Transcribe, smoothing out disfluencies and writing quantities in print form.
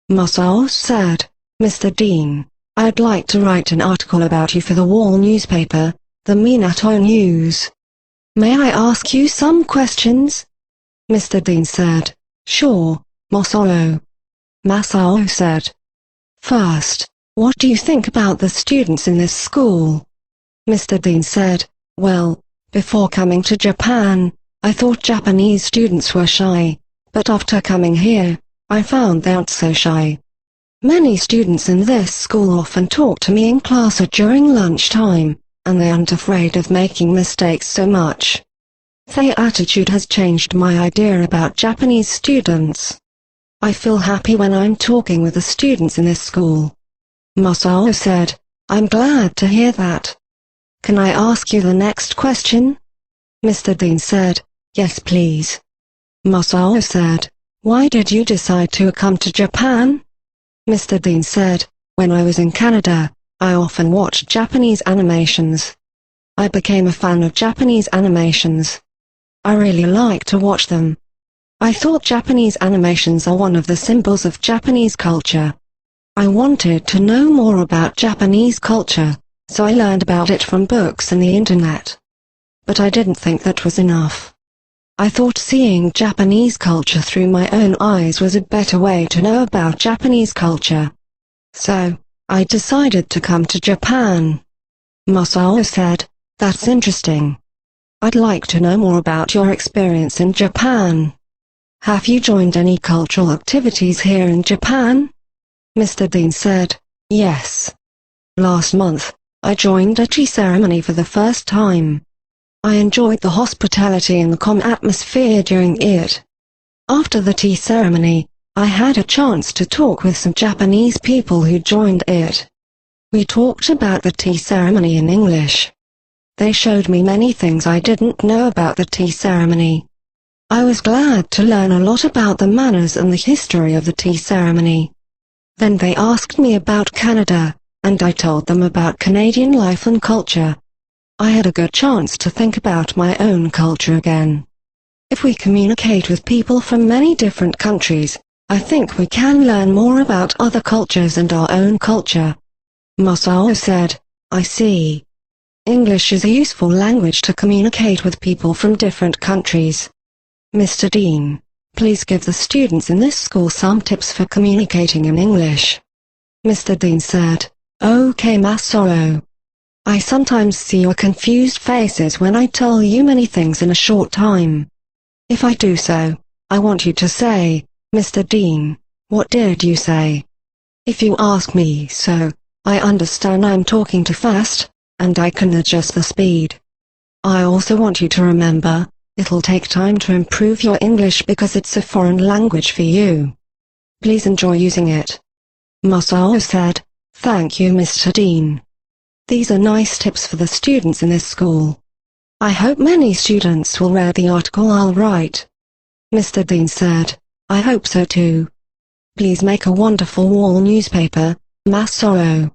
Masao said, "Mr. Dean, I'd like to write an article about you for the wall newspaper, the Minato News. May I ask you some questions?" Mr. Dean said, "Sure, Masao." Masao said, "First, what do you think about the students in this school?" Mr. Dean said, "Well, before coming to Japan, I thought Japanese students were shy, but after coming here, I found they aren't so shy. Many students in this school often talk to me in class or during lunchtime, and they aren't afraid of making mistakes so much. Their attitude has changed my idea about Japanese students. I feel happy when I'm talking with the students in this school." Masao said, "I'm glad to hear that. Can I ask you the next question?" Mr. Dean said, "Yes, please." Masao said, "Why did you decide to come to Japan?" Mr. Dean said, "When I was in Canada, I often watched Japanese animations. I became a fan of Japanese animations. I really like to watch them. I thought Japanese animations are one of the symbols of Japanese culture. I wanted to know more about Japanese culture, so I learned about it from books and the internet. But I didn't think that was enough. I thought seeing Japanese culture through my own eyes was a better way to know about Japanese culture. So, I decided to come to Japan." Masao said, "That's interesting. I'd like to know more about your experience in Japan. Have you joined any cultural activities here in Japan?" Mr. Dean said, "Yes. Last month, I joined a tea ceremony for the first time. I enjoyed the hospitality and the calm atmosphere during it. After the tea ceremony, I had a chance to talk with some Japanese people who joined it. We talked about the tea ceremony in English. They showed me many things I didn't know about the tea ceremony. I was glad to learn a lot about the manners and the history of the tea ceremony. Then they asked me about Canada, and I told them about Canadian life and culture. I had a good chance to think about my own culture again. If we communicate with people from many different countries, I think we can learn more about other cultures and our own culture." Masao said, "I see. English is a useful language to communicate with people from different countries. Mr. Dean, please give the students in this school some tips for communicating in English." Mr. Dean said, "Okay, Masao. I sometimes see your confused faces when I tell you many things in a short time. If I do so, I want you to say, 'Mr. Dean, what did you say?' If you ask me so, I understand I'm talking too fast, and I can adjust the speed. I also want you to remember, it'll take time to improve your English because it's a foreign language for you. Please enjoy using it." Masao said, "Thank you, Mr. Dean. These are nice tips for the students in this school. I hope many students will read the article I'll write." Mr. Dean said, "I hope so too. Please make a wonderful wall newspaper, Masao."